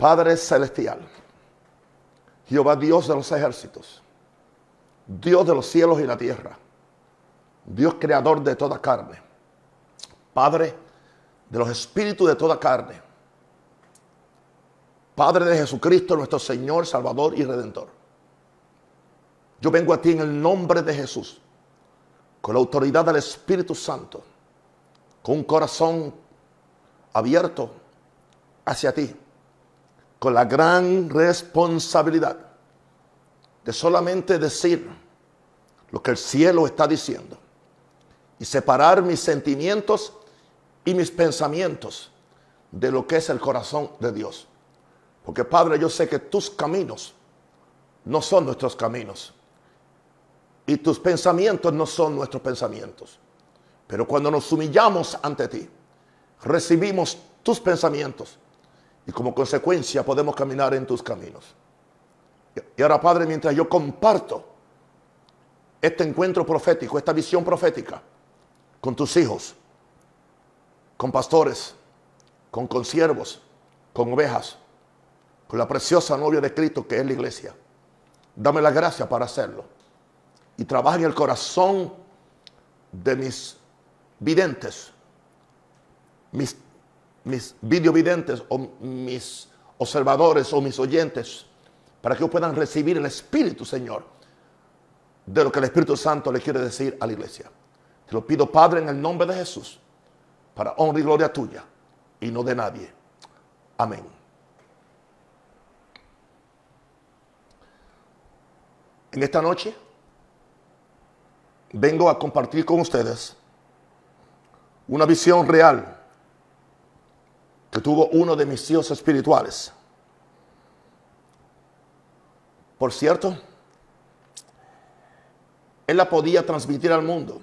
Padre celestial, Jehová Dios de los ejércitos, Dios de los cielos y la tierra, Dios creador de toda carne, Padre de los espíritus de toda carne, Padre de Jesucristo, nuestro Señor, Salvador y Redentor. Yo vengo a ti en el nombre de Jesús, con la autoridad del Espíritu Santo, con un corazón abierto hacia ti, con la gran responsabilidad de solamente decir lo que el cielo está diciendo y separar mis sentimientos y mis pensamientos de lo que es el corazón de Dios. Porque, Padre, yo sé que tus caminos no son nuestros caminos y tus pensamientos no son nuestros pensamientos. Pero cuando nos humillamos ante ti, recibimos tus pensamientos y como consecuencia podemos caminar en tus caminos. Y ahora, Padre, mientras yo comparto este encuentro profético, esta visión profética con tus hijos, con pastores, con consiervos, con ovejas, con la preciosa novia de Cristo que es la iglesia, dame la gracia para hacerlo. Y trabaja en el corazón de mis videntes, mis videovidentes o mis observadores o mis oyentes, para que ellos puedan recibir el Espíritu, Señor, de lo que el Espíritu Santo le quiere decir a la iglesia. Te lo pido, Padre, en el nombre de Jesús, para honra y gloria tuya y no de nadie. Amén. En esta noche vengo a compartir con ustedes una visión real que tuvo uno de mis hijos espirituales. Por cierto, él la podía transmitir al mundo,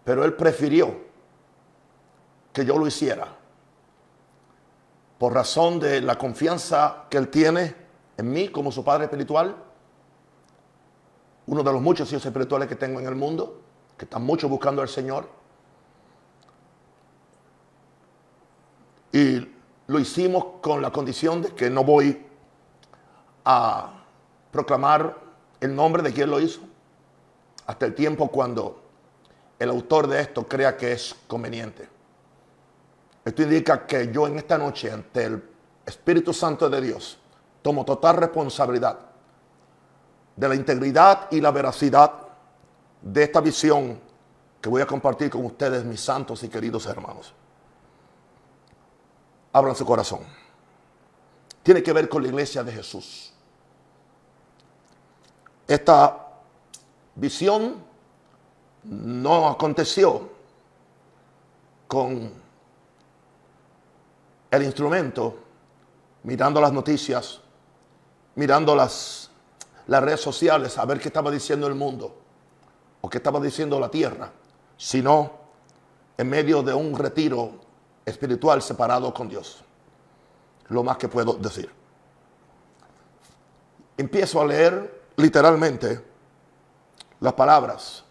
pero él prefirió que yo lo hiciera por razón de la confianza que él tiene en mí como su padre espiritual, uno de los muchos hijos espirituales que tengo en el mundo, que están mucho buscando al Señor. Y lo hicimos con la condición de que no voy a proclamar el nombre de quien lo hizo hasta el tiempo cuando el autor de esto crea que es conveniente. Esto indica que yo en esta noche, ante el Espíritu Santo de Dios, tomo total responsabilidad de la integridad y la veracidad de esta visión que voy a compartir con ustedes, mis santos y queridos hermanos. Abran su corazón. Tiene que ver con la iglesia de Jesús. Esta visión no aconteció con el instrumento, mirando las noticias, mirando las redes sociales, a ver qué estaba diciendo el mundo o qué estaba diciendo la tierra, sino en medio de un retiro espiritual separado con Dios. Lo más que puedo decir. Empiezo a leer literalmente las palabras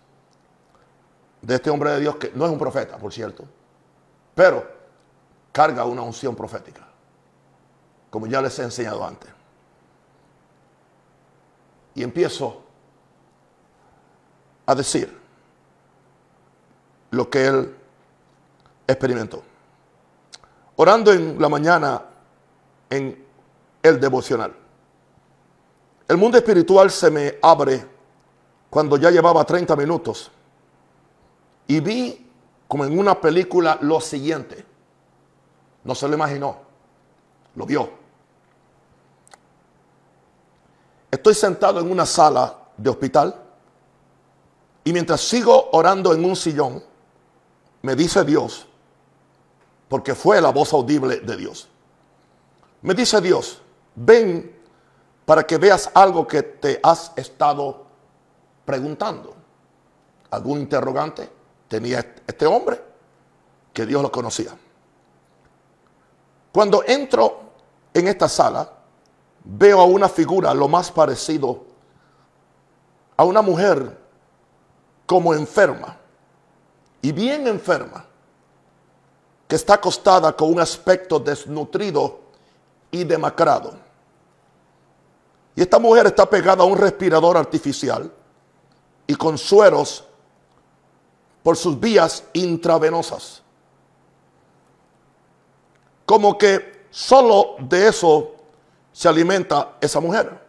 de este hombre de Dios, que no es un profeta, por cierto, pero carga una unción profética, como ya les he enseñado antes. Y empiezo a decir lo que él experimentó. Orando en la mañana en el devocional, el mundo espiritual se me abre cuando ya llevaba 30 minutos y vi como en una película lo siguiente. No se lo imaginó, lo vio. Estoy sentado en una sala de hospital y mientras sigo orando en un sillón, me dice Dios, porque fue la voz audible de Dios. Me dice Dios, ven para que veas algo que te has estado preguntando. ¿Algún interrogante tenía este hombre? Que Dios lo conocía. Cuando entro en esta sala, veo a una figura lo más parecido a una mujer como enferma, y bien enferma, que está acostada con un aspecto desnutrido y demacrado. Y esta mujer está pegada a un respirador artificial y con sueros por sus vías intravenosas. Como que solo de eso se alimenta esa mujer.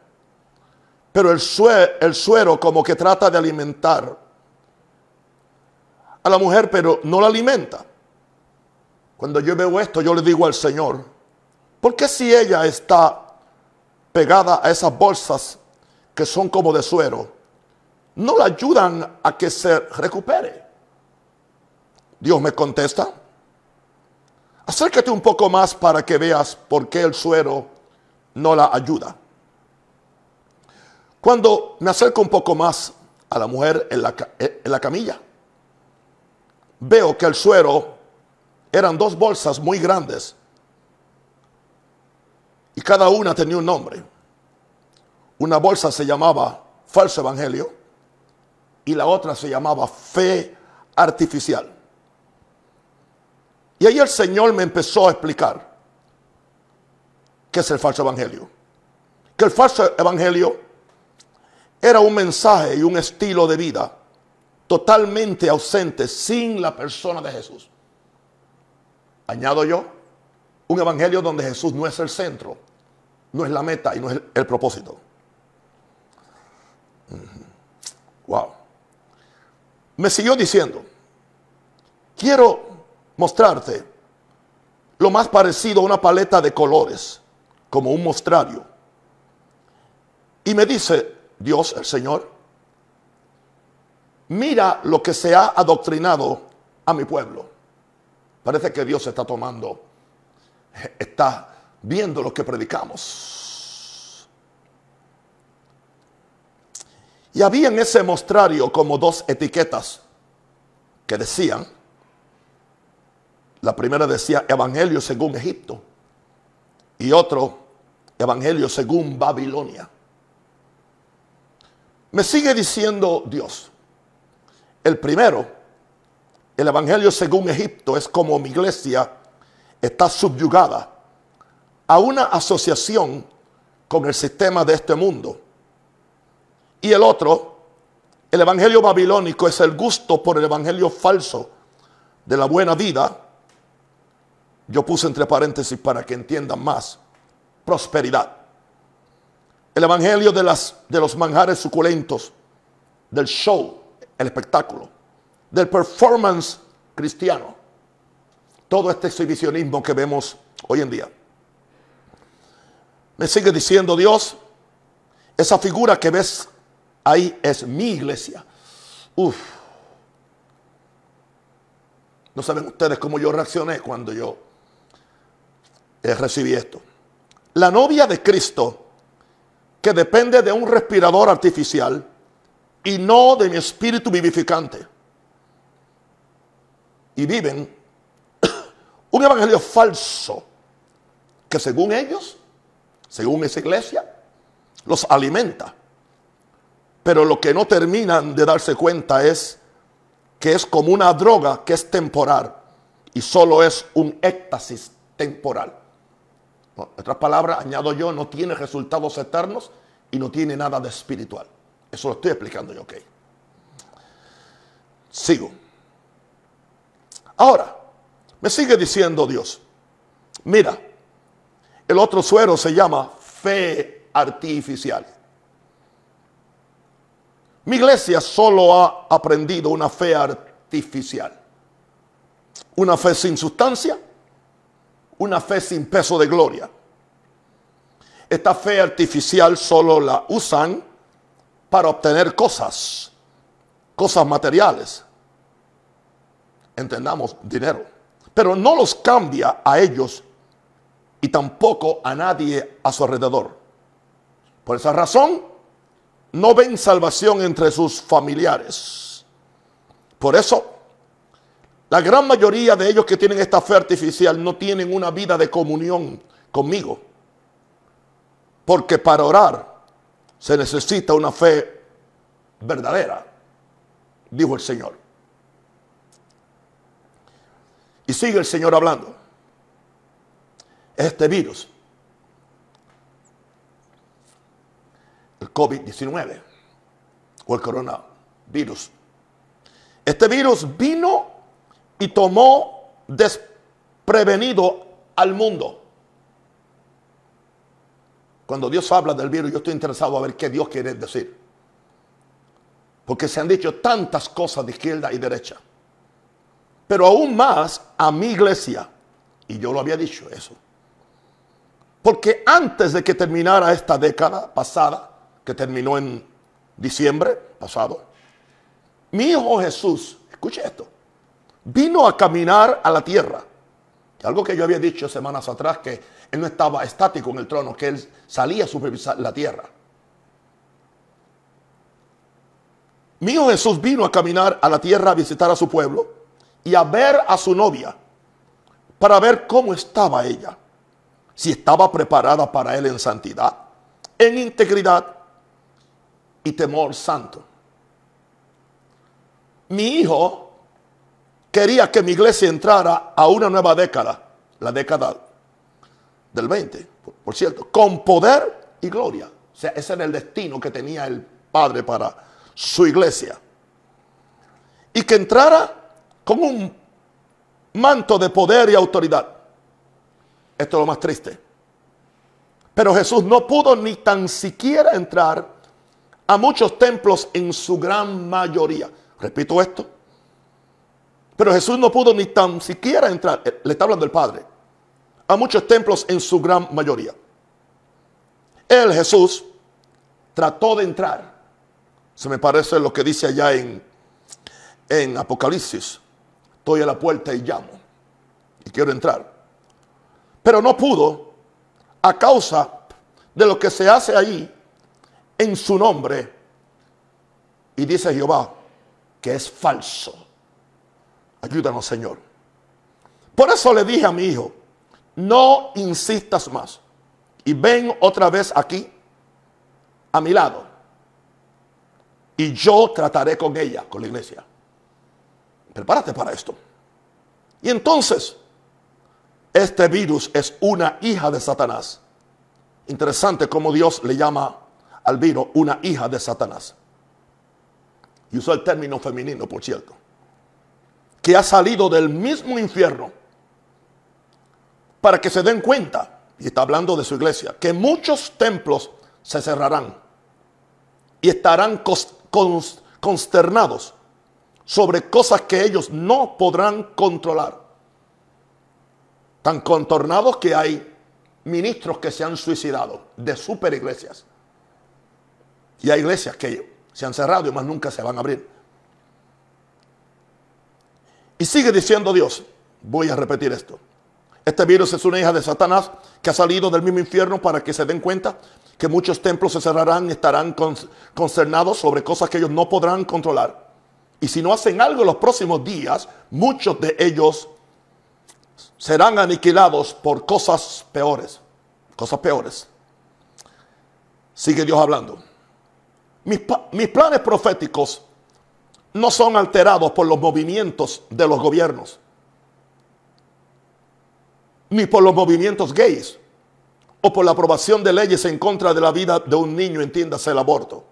Pero el suero como que trata de alimentar a la mujer, pero no la alimenta. Cuando yo veo esto, yo le digo al Señor, ¿por qué si ella está pegada a esas bolsas que son como de suero, no la ayudan a que se recupere? Dios me contesta, acércate un poco más para que veas por qué el suero no la ayuda. Cuando me acerco un poco más a la mujer en la camilla, veo que el suero eran 2 bolsas muy grandes y cada una tenía un nombre. Una bolsa se llamaba falso evangelio y la otra se llamaba fe artificial. Y ahí el Señor me empezó a explicar qué es el falso evangelio. Que el falso evangelio era un mensaje y un estilo de vida totalmente ausente sin la persona de Jesús. Añado yo, un evangelio donde Jesús no es el centro, no es la meta y no es el propósito. Wow. Me siguió diciendo, quiero mostrarte lo más parecido a una paleta de colores, como un mostrario. Y me dice Dios, el Señor, mira lo que se ha adoctrinado a mi pueblo. Parece que Dios está viendo lo que predicamos. Y había en ese mostrario como 2 etiquetas que decían, la primera decía Evangelio según Egipto y otro Evangelio según Babilonia. Me sigue diciendo Dios, el primero, el Evangelio según Egipto, es como mi iglesia está subyugada a una asociación con el sistema de este mundo. Y el otro, el Evangelio babilónico, es el gusto por el Evangelio falso de la buena vida. Yo puse entre paréntesis para que entiendan más, prosperidad. El Evangelio de los manjares suculentos, del show, el espectáculo, del performance cristiano. Todo este exhibicionismo que vemos hoy en día. Me sigue diciendo Dios, esa figura que ves ahí es mi iglesia. Uf. No saben ustedes cómo yo reaccioné cuando yo recibí esto. La novia de Cristo, que depende de un respirador artificial y no de mi espíritu vivificante. Y viven un evangelio falso que según ellos, según esa iglesia, los alimenta. Pero lo que no terminan de darse cuenta es que es como una droga que es temporal y solo es un éxtasis temporal. En otras palabras, añado yo, no tiene resultados eternos y no tiene nada de espiritual. Eso lo estoy explicando yo, ok. Sigo. Ahora, me sigue diciendo Dios, mira, el otro suero se llama fe artificial. Mi iglesia solo ha aprendido una fe artificial. Una fe sin sustancia, una fe sin peso de gloria. Esta fe artificial solo la usan para obtener cosas materiales. Entendamos, dinero. Pero no los cambia a ellos y tampoco a nadie a su alrededor. Por esa razón, no ven salvación entre sus familiares. Por eso, la gran mayoría de ellos que tienen esta fe artificial no tienen una vida de comunión conmigo. Porque para orar se necesita una fe verdadera, dijo el Señor. Y sigue el Señor hablando. Este virus COVID-19 o el coronavirus. Este virus vino y tomó desprevenido al mundo. Cuando Dios habla del virus, yo estoy interesado a ver qué Dios quiere decir. Porque se han dicho tantas cosas de izquierda y derecha. Pero aún más a mi iglesia. Y yo lo había dicho eso. Porque antes de que terminara esta década pasada, que terminó en diciembre pasado, mi hijo Jesús, escuche esto, vino a caminar a la tierra. Algo que yo había dicho semanas atrás, que él no estaba estático en el trono, que él salía a supervisar la tierra. Mi hijo Jesús vino a caminar a la tierra a visitar a su pueblo y a ver a su novia, para ver cómo estaba ella. Si estaba preparada para él en santidad, en integridad y temor santo. Mi hijo quería que mi iglesia entrara a una nueva década, la década del 20, por cierto, con poder y gloria. O sea, ese era el destino que tenía el Padre para su iglesia. Y que entrara con un manto de poder y autoridad. Esto es lo más triste. Pero Jesús no pudo ni tan siquiera entrar a muchos templos en su gran mayoría. Repito esto. Pero Jesús no pudo ni tan siquiera entrar, le está hablando el Padre, a muchos templos en su gran mayoría. Él, Jesús, trató de entrar. Se me parece lo que dice allá en Apocalipsis. Estoy a la puerta y llamo. Y quiero entrar. Pero no pudo a causa de lo que se hace ahí en su nombre. Y dice Jehová que es falso. Ayúdanos, Señor. Por eso le dije a mi hijo, no insistas más. Y ven otra vez aquí, a mi lado. Y yo trataré con ella, con la iglesia. Prepárate para esto. Y entonces, este virus es una hija de Satanás. Interesante cómo Dios le llama al virus una hija de Satanás. Y usó el término femenino, por cierto. Que ha salido del mismo infierno. Para que se den cuenta, y está hablando de su iglesia, que muchos templos se cerrarán. Y estarán consternados sobre cosas que ellos no podrán controlar. Tan contornados que hay ministros que se han suicidado de super iglesias. Y hay iglesias que se han cerrado y más nunca se van a abrir. Y sigue diciendo Dios, voy a repetir esto. Este virus es una hija de Satanás que ha salido del mismo infierno para que se den cuenta que muchos templos se cerrarán y estarán consternados sobre cosas que ellos no podrán controlar. Y si no hacen algo en los próximos días, muchos de ellos serán aniquilados por cosas peores. Cosas peores. Sigue Dios hablando. Mis planes proféticos no son alterados por los movimientos de los gobiernos. Ni por los movimientos gays. O por la aprobación de leyes en contra de la vida de un niño, entiéndase el aborto.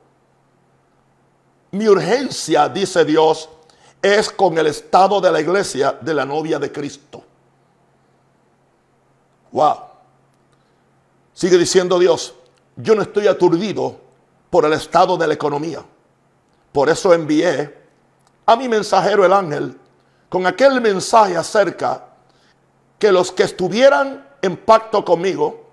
Mi urgencia, dice Dios, es con el estado de la iglesia de la novia de Cristo. Wow. Sigue diciendo Dios, yo no estoy aturdido por el estado de la economía. Por eso envié a mi mensajero el ángel con aquel mensaje acerca que los que estuvieran en pacto conmigo,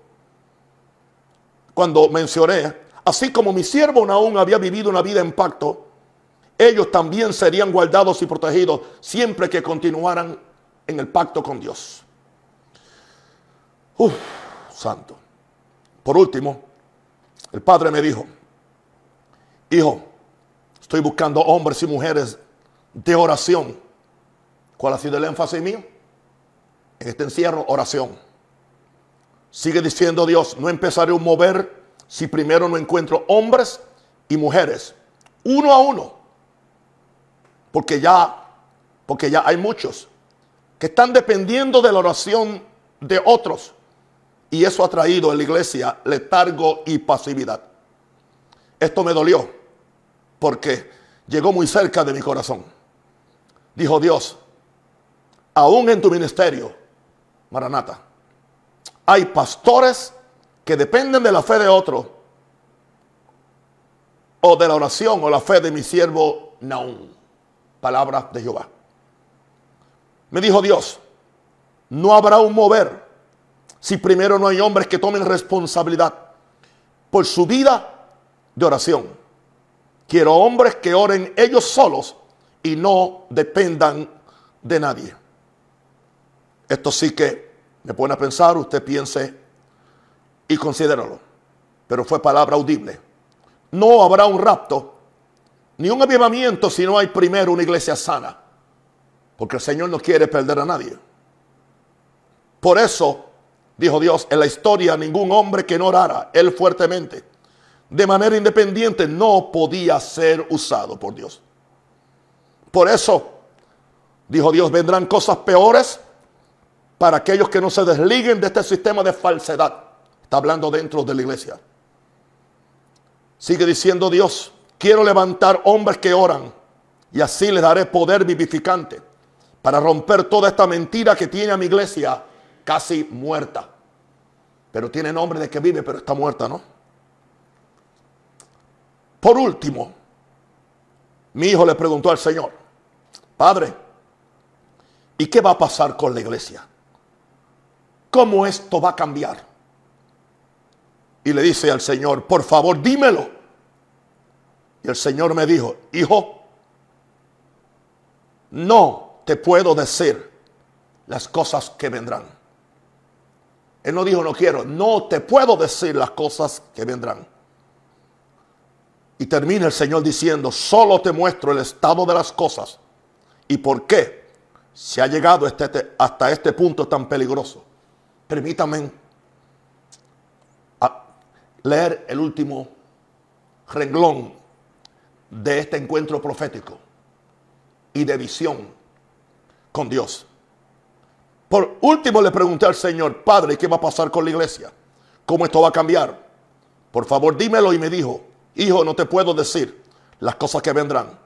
cuando mencioné, así como mi siervo Naúm había vivido una vida en pacto, ellos también serían guardados y protegidos siempre que continuaran en el pacto con Dios. Santo. Por último, el Padre me dijo, hijo, estoy buscando hombres y mujeres de oración. ¿Cuál ha sido el énfasis mío? En este encierro, oración. Sigue diciendo Dios, no empezaré un mover si primero no encuentro hombres y mujeres, uno a uno. Porque ya hay muchos que están dependiendo de la oración de otros. Y eso ha traído en la iglesia letargo y pasividad. esto me dolió porque llegó muy cerca de mi corazón. Dijo Dios, aún en tu ministerio, Maranata, hay pastores que dependen de la fe de otro o de la oración o la fe de mi siervo Nahum. Palabras de Jehová. Me dijo Dios, no habrá un mover si primero no hay hombres que tomen responsabilidad por su vida de oración. Quiero hombres que oren ellos solos y no dependan de nadie. Esto sí que me pone a pensar, usted piense y considéralo. Pero fue palabra audible. No habrá un rapto ni un avivamiento si no hay primero una iglesia sana. Porque el Señor no quiere perder a nadie. Por eso, dijo Dios, en la historia ningún hombre que no orara él fuertemente, de manera independiente, no podía ser usado por Dios. Por eso, dijo Dios, vendrán cosas peores para aquellos que no se desliguen de este sistema de falsedad. Está hablando dentro de la iglesia. Sigue diciendo Dios, quiero levantar hombres que oran y así les daré poder vivificante para romper toda esta mentira que tiene a mi iglesia casi muerta. Pero tiene nombre de que vive, pero está muerta, ¿no? Por último, mi hijo le preguntó al Señor, Padre, ¿y qué va a pasar con la iglesia? ¿Cómo esto va a cambiar? Y le dice al Señor, por favor, dímelo. Y el Señor me dijo, hijo, no te puedo decir las cosas que vendrán. Él no dijo no quiero, no te puedo decir las cosas que vendrán. Y termina el Señor diciendo, solo te muestro el estado de las cosas y por qué se ha llegado hasta este punto tan peligroso. Permítanme leer el último renglón de este encuentro profético y de visión con Dios. Por último le pregunté al Señor, Padre, ¿qué va a pasar con la iglesia? ¿Cómo esto va a cambiar? Por favor, dímelo. Y me dijo, hijo, no te puedo decir las cosas que vendrán.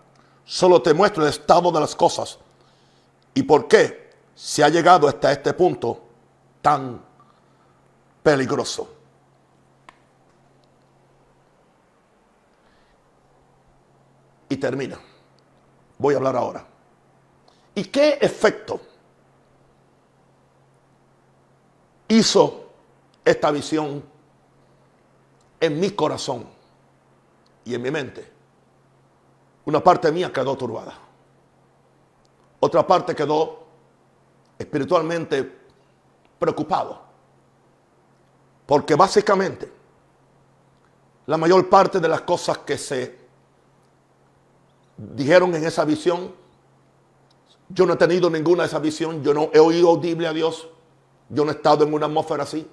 Solo te muestro el estado de las cosas y por qué se ha llegado hasta este punto tan peligroso. Y termina. Voy a hablar ahora. ¿Y qué efecto hizo esta visión en mi corazón y en mi mente? Una parte mía quedó turbada. Otra parte quedó espiritualmente preocupado. Porque básicamente la mayor parte de las cosas que se dijeron en esa visión, yo no he tenido ninguna de esas visiones, yo no he oído audible a Dios, yo no he estado en una atmósfera así,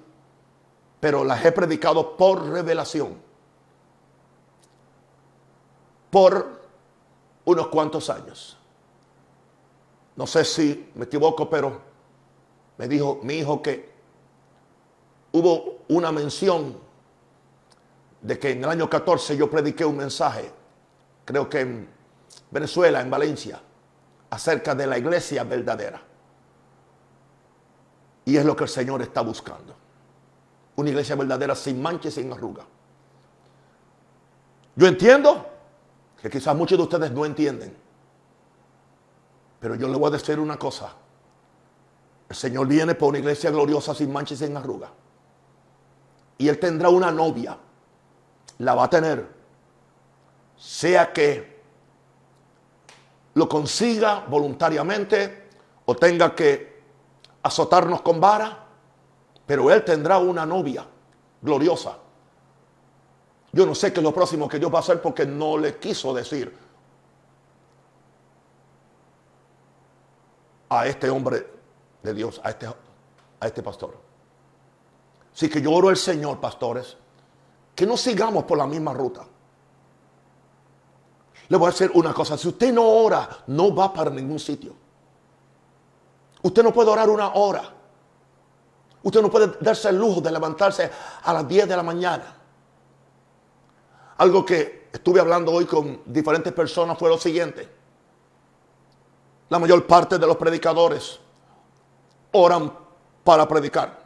pero las he predicado por revelación, por unos cuantos años. No sé si me equivoco, pero me dijo mi hijo que hubo una mención de que en el año 14 yo prediqué un mensaje, creo que en Venezuela, en Valencia, acerca de la iglesia verdadera. Y es lo que el Señor está buscando. Una iglesia verdadera sin mancha y sin arruga. Yo entiendo que quizás muchos de ustedes no entienden. Pero yo le voy a decir una cosa. El Señor viene por una iglesia gloriosa sin mancha y sin arruga. Y Él tendrá una novia. La va a tener. Sea que lo consiga voluntariamente o tenga que azotarnos con vara, pero Él tendrá una novia gloriosa. Yo no sé qué es lo próximo que Dios va a hacer porque no le quiso decir a este hombre de Dios, a este pastor. Así que yo oro al Señor, pastores, que no sigamos por la misma ruta. Le voy a decir una cosa, si usted no ora, no va para ningún sitio. Usted no puede orar una hora. Usted no puede darse el lujo de levantarse a las 10 de la mañana Algo que estuve hablando hoy con diferentes personas fue lo siguiente. La mayor parte de los predicadores oran para predicar.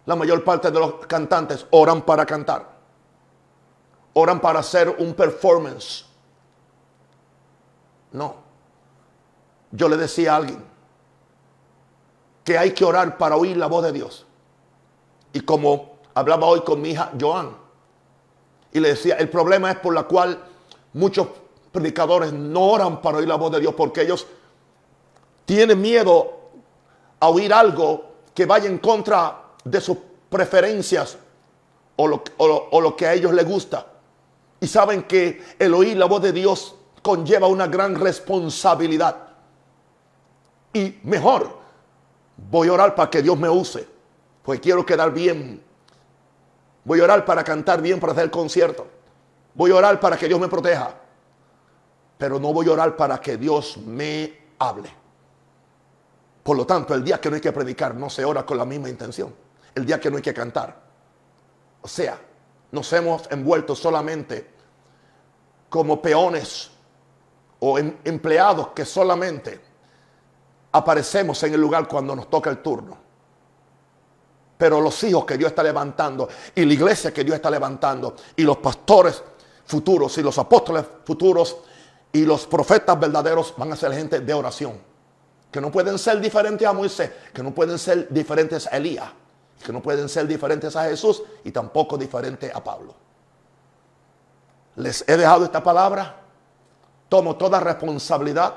La mayor parte de los cantantes oran para cantar. Oran para hacer un performance. No. Yo le decía a alguien que hay que orar para oír la voz de Dios. Y como hablaba hoy con mi hija Joan, y le decía, el problema es por la cual muchos predicadores no oran para oír la voz de Dios, porque ellos tienen miedo a oír algo que vaya en contra de sus preferencias o lo que a ellos les gusta. Y saben que el oír la voz de Dios conlleva una gran responsabilidad. Y mejor, voy a orar para que Dios me use, porque quiero quedar bien. Voy a orar para cantar bien, para hacer concierto. Voy a orar para que Dios me proteja. Pero no voy a orar para que Dios me hable. Por lo tanto, el día que no hay que predicar, no se ora con la misma intención. El día que no hay que cantar. O sea, nos hemos envuelto solamente como peones o empleados que solamente aparecemos en el lugar cuando nos toca el turno. Pero los hijos que Dios está levantando y la iglesia que Dios está levantando y los pastores futuros y los apóstoles futuros y los profetas verdaderos van a ser gente de oración. Que no pueden ser diferentes a Moisés, que no pueden ser diferentes a Elías, que no pueden ser diferentes a Jesús y tampoco diferentes a Pablo. Les he dejado esta palabra. Tomo toda responsabilidad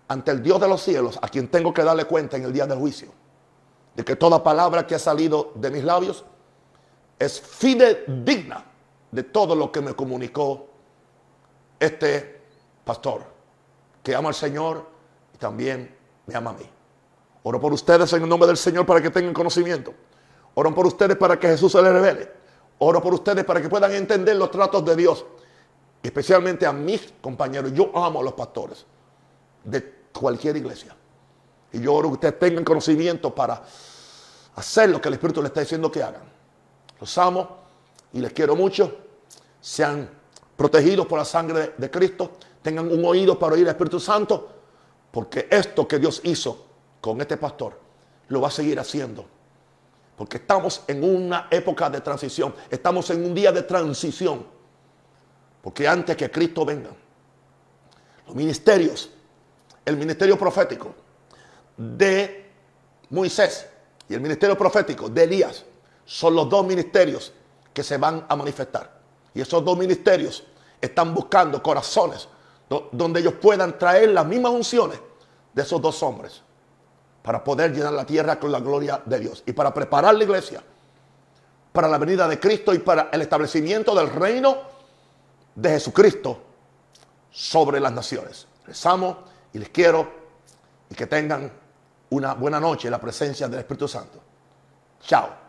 ante el Dios de los cielos, a quien tengo que darle cuenta en el día del juicio, de que toda palabra que ha salido de mis labios es fidedigna de todo lo que me comunicó este pastor, que ama al Señor y también me ama a mí. Oro por ustedes en el nombre del Señor para que tengan conocimiento. Oro por ustedes para que Jesús se les revele. Oro por ustedes para que puedan entender los tratos de Dios, especialmente a mis compañeros. Yo amo a los pastores de cualquier iglesia. Y yo oro que ustedes tengan conocimiento para hacer lo que el Espíritu les está diciendo que hagan. Los amo y les quiero mucho. Sean protegidos por la sangre de Cristo. Tengan un oído para oír al Espíritu Santo. Porque esto que Dios hizo con este pastor, lo va a seguir haciendo. Porque estamos en una época de transición. Estamos en un día de transición. Porque antes que Cristo venga, los ministerios, el ministerio profético de Moisés y el ministerio profético de Elías son los dos ministerios que se van a manifestar. Y esos dos ministerios están buscando corazones donde ellos puedan traer las mismas unciones de esos dos hombres para poder llenar la tierra con la gloria de Dios y para preparar la iglesia para la venida de Cristo y para el establecimiento del reino de Jesucristo sobre las naciones. Les amo y les quiero, y que tengan una buena noche en la presencia del Espíritu Santo. Chao.